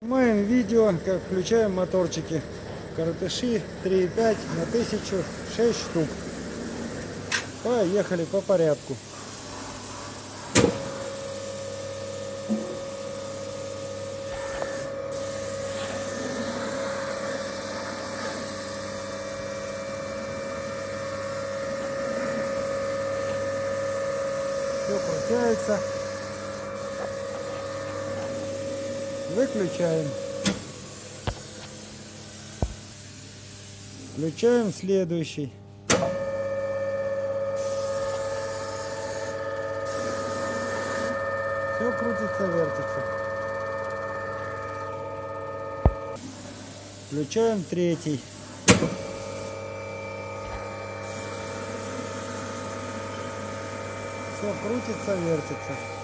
Снимаем видео, как включаем моторчики. Коротыши 3,5 на 1000, 6 штук. Поехали по порядку. Все крутяется. Выключаем. Включаем следующий. Все крутится, вертится. Включаем третий. Все крутится, вертится.